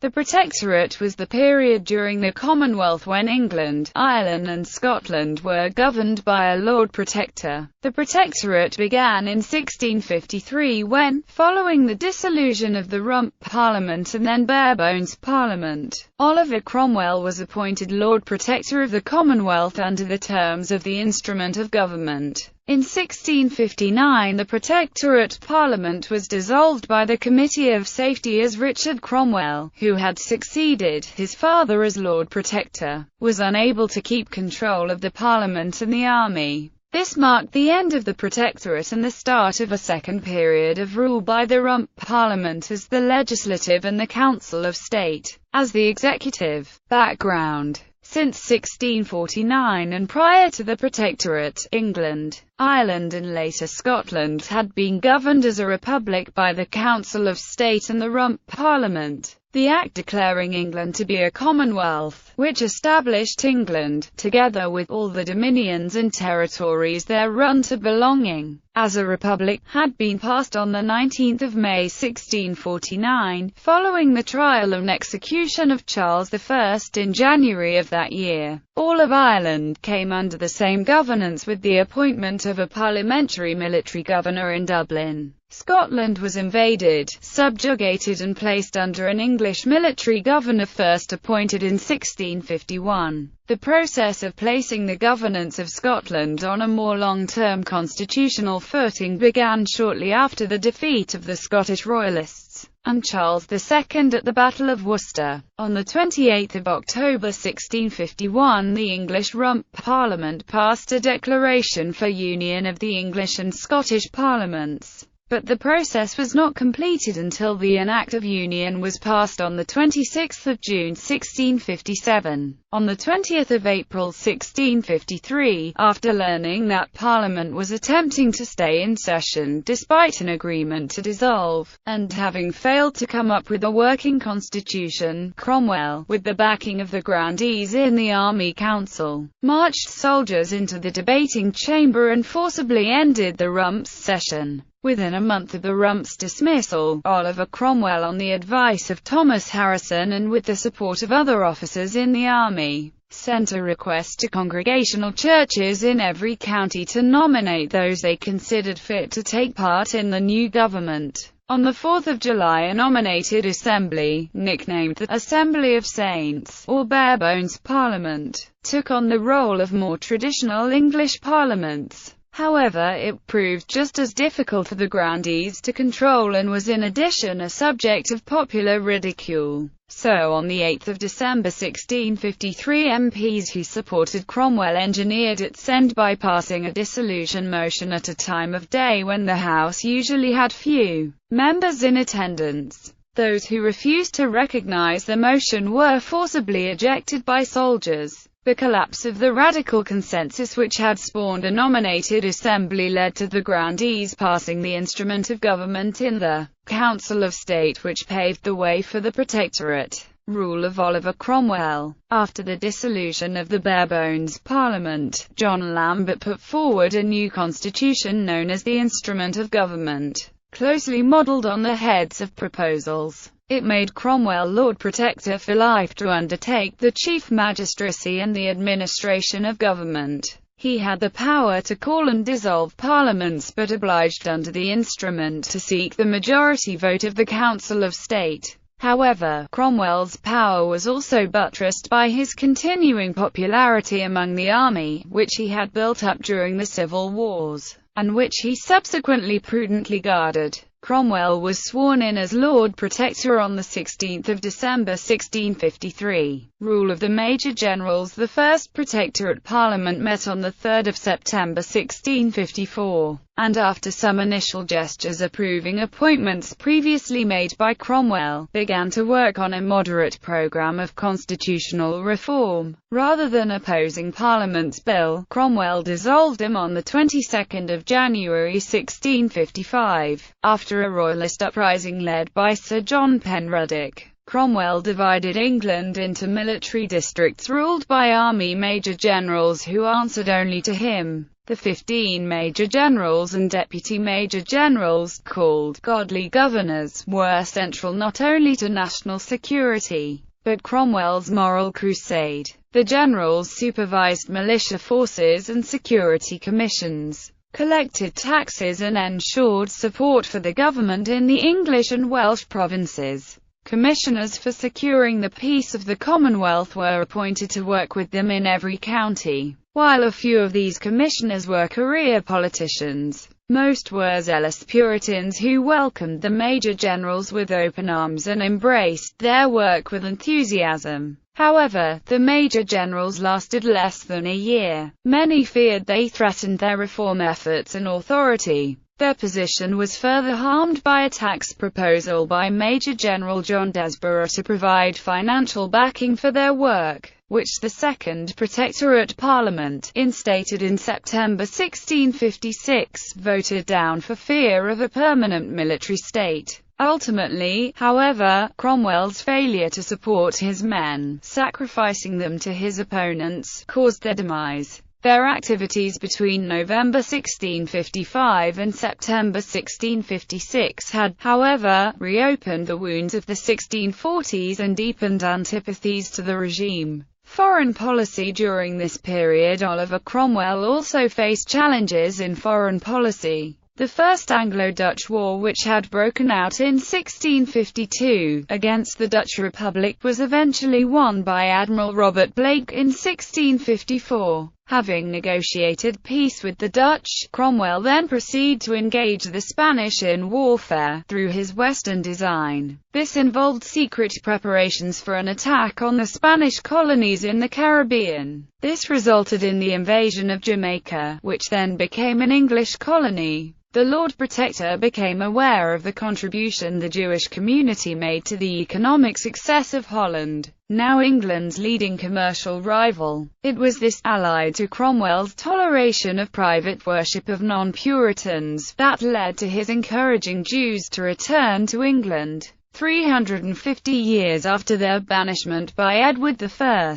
The Protectorate was the period during the Commonwealth when England, Ireland and Scotland were governed by a Lord Protector. The Protectorate began in 1653 when, following the dissolution of the Rump Parliament and then Barebones Parliament, Oliver Cromwell was appointed Lord Protector of the Commonwealth under the terms of the Instrument of Government. In 1659 the Protectorate Parliament was dissolved by the Committee of Safety as Richard Cromwell, who had succeeded his father as Lord Protector, was unable to keep control of the Parliament and the army. This marked the end of the Protectorate and the start of a second period of rule by the Rump Parliament as the Legislative and the Council of State as the Executive. Background: since 1649 and prior to the Protectorate, England, Ireland and later Scotland had been governed as a republic by the Council of State and the Rump Parliament. The Act declaring England to be a Commonwealth, which established England, together with all the dominions and territories thereunto belonging, as a republic, had been passed on 19 May 1649, following the trial and execution of Charles I in January of that year. All of Ireland came under the same governance with the appointment of a parliamentary military governor in Dublin. Scotland was invaded, subjugated and placed under an English military governor first appointed in 1651. The process of placing the governance of Scotland on a more long-term constitutional footing began shortly after the defeat of the Scottish Royalists and Charles II at the Battle of Worcester. On 28 October 1651 the English Rump Parliament passed a declaration for union of the English and Scottish Parliaments. But the process was not completed until the Act of Union was passed on 26 June 1657. On 20 April 1653, after learning that Parliament was attempting to stay in session despite an agreement to dissolve, and having failed to come up with a working constitution, Cromwell, with the backing of the grandees in the Army Council, marched soldiers into the debating chamber and forcibly ended the Rumps' session. Within a month of the Rumps' dismissal, Oliver Cromwell, on the advice of Thomas Harrison and with the support of other officers in the army, sent a request to congregational churches in every county to nominate those they considered fit to take part in the new government. On 4 July a nominated assembly, nicknamed the Assembly of Saints, or Barebones Parliament, took on the role of more traditional English parliaments. However, it proved just as difficult for the grandees to control and was in addition a subject of popular ridicule. So on 8 December 1653 MPs who supported Cromwell engineered its end by passing a dissolution motion at a time of day when the House usually had few members in attendance. Those who refused to recognize the motion were forcibly ejected by soldiers. The collapse of the radical consensus which had spawned a nominated assembly led to the grandees passing the Instrument of Government in the Council of State, which paved the way for the Protectorate rule of Oliver Cromwell. After the dissolution of the Barebones Parliament, John Lambert put forward a new constitution known as the Instrument of Government, closely modelled on the heads of proposals. It made Cromwell Lord Protector for life to undertake the chief magistracy and the administration of government. He had the power to call and dissolve parliaments but obliged under the instrument to seek the majority vote of the Council of State. However, Cromwell's power was also buttressed by his continuing popularity among the army, which he had built up during the civil wars, and which he subsequently prudently guarded. Cromwell was sworn in as Lord Protector on 16 December 1653. Rule of the Major Generals. The first Protectorate Parliament met on 3 September 1654, and after some initial gestures approving appointments previously made by Cromwell, began to work on a moderate programme of constitutional reform. Rather than opposing Parliament's bill, Cromwell dissolved him on the 22nd of January 1655. After a royalist uprising led by Sir John Penruddock, Cromwell divided England into military districts ruled by army major generals who answered only to him. The 15 major generals and deputy major generals, called godly governors, were central not only to national security, but Cromwell's moral crusade. The generals supervised militia forces and security commissions, collected taxes and ensured support for the government in the English and Welsh provinces. Commissioners for securing the peace of the Commonwealth were appointed to work with them in every county. While a few of these commissioners were career politicians, most were zealous Puritans who welcomed the major generals with open arms and embraced their work with enthusiasm. However, the major generals lasted less than a year. Many feared they threatened their reform efforts and authority. Their position was further harmed by a tax proposal by Major General John Desborough to provide financial backing for their work, which the Second Protectorate Parliament, instated in September 1656, voted down for fear of a permanent military state. Ultimately, however, Cromwell's failure to support his men, sacrificing them to his opponents, caused their demise. Their activities between November 1655 and September 1656 had, however, reopened the wounds of the 1640s and deepened antipathies to the regime. Foreign policy. During this period, Oliver Cromwell also faced challenges in foreign policy. The First Anglo-Dutch War, which had broken out in 1652 against the Dutch Republic, was eventually won by Admiral Robert Blake in 1654. Having negotiated peace with the Dutch, Cromwell then proceeded to engage the Spanish in warfare, through his Western design. This involved secret preparations for an attack on the Spanish colonies in the Caribbean. This resulted in the invasion of Jamaica, which then became an English colony. The Lord Protector became aware of the contribution the Jewish community made to the economic success of Holland, now England's leading commercial rival. It was this, allied to Cromwell's toleration of private worship of non-Puritans, that led to his encouraging Jews to return to England, 350 years after their banishment by Edward I.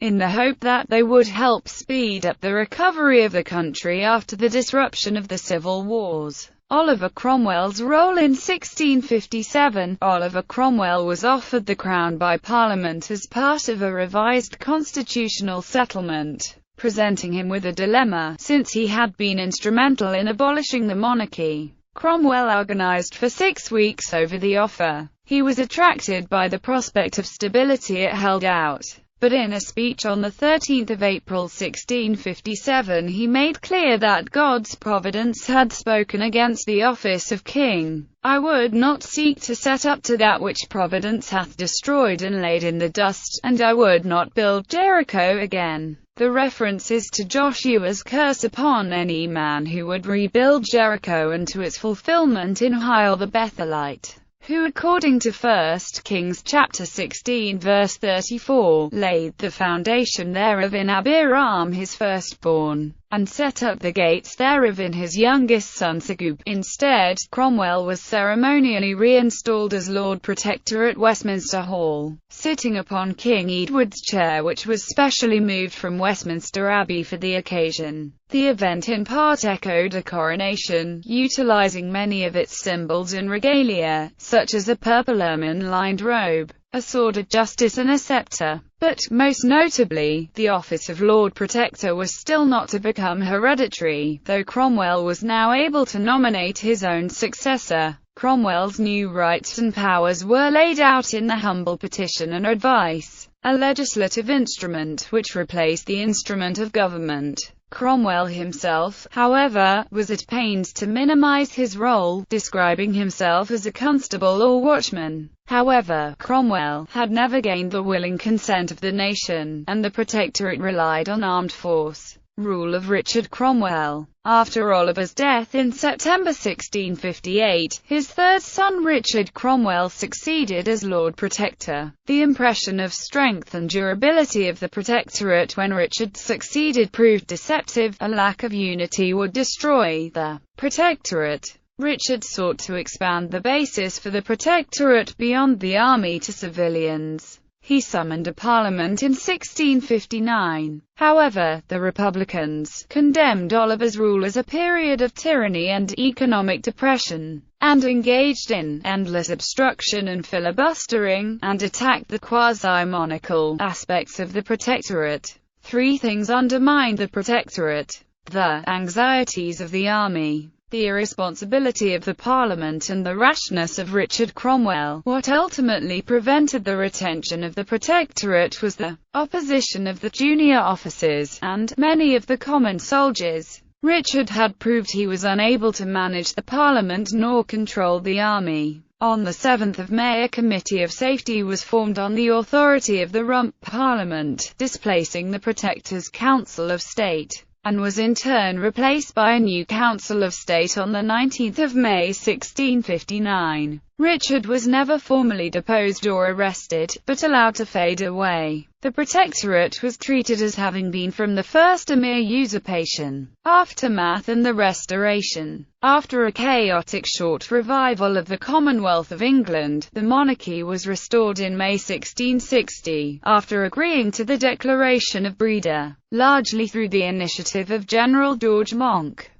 in the hope that they would help speed up the recovery of the country after the disruption of the civil wars. Oliver Cromwell's role in 1657. Oliver Cromwell was offered the crown by Parliament as part of a revised constitutional settlement, presenting him with a dilemma, since he had been instrumental in abolishing the monarchy. Cromwell agonized for 6 weeks over the offer. He was attracted by the prospect of stability it held out. But in a speech on 13 April 1657 he made clear that God's providence had spoken against the office of king. "I would not seek to set up to that which providence hath destroyed and laid in the dust, and I would not build Jericho again." The references to Joshua's curse upon any man who would rebuild Jericho and to its fulfillment in Hiel the Bethelite, who according to 1 Kings chapter 16 verse 34, laid the foundation thereof in Abiram his firstborn, and set up the gates thereof in his youngest son Segub. Instead, Cromwell was ceremonially reinstalled as Lord Protector at Westminster Hall, sitting upon King Edward's chair, which was specially moved from Westminster Abbey for the occasion. The event in part echoed a coronation, utilizing many of its symbols and regalia, such as a purple ermine-lined robe, a sword of justice and a scepter. But, most notably, the office of Lord Protector was still not to become hereditary, though Cromwell was now able to nominate his own successor. Cromwell's new rights and powers were laid out in the humble petition and advice, a legislative instrument which replaced the instrument of government. Cromwell himself, however, was at pains to minimize his role, describing himself as a constable or watchman. However, Cromwell had never gained the willing consent of the nation, and the Protectorate relied on armed force. Rule of Richard Cromwell. After Oliver's death in September 1658, his third son Richard Cromwell succeeded as Lord Protector. The impression of strength and durability of the Protectorate when Richard succeeded proved deceptive. A lack of unity would destroy the Protectorate. Richard sought to expand the basis for the Protectorate beyond the army to civilians. He summoned a parliament in 1659. However, the Republicans condemned Oliver's rule as a period of tyranny and economic depression, and engaged in endless obstruction and filibustering, and attacked the quasi-monarchical aspects of the Protectorate. Three things undermined the Protectorate: the anxieties of the army, the irresponsibility of the Parliament, and the rashness of Richard Cromwell. What ultimately prevented the retention of the Protectorate was the opposition of the junior officers, and many of the common soldiers. Richard had proved he was unable to manage the Parliament nor control the army. On 7 May a Committee of Safety was formed on the authority of the Rump Parliament, displacing the Protector's Council of State, and was in turn replaced by a new Council of State on 19 May 1659. Richard was never formally deposed or arrested, but allowed to fade away. The Protectorate was treated as having been from the first a mere usurpation. Aftermath and the Restoration. After a chaotic short revival of the Commonwealth of England, the monarchy was restored in May 1660, after agreeing to the Declaration of Breda, largely through the initiative of General George Monk.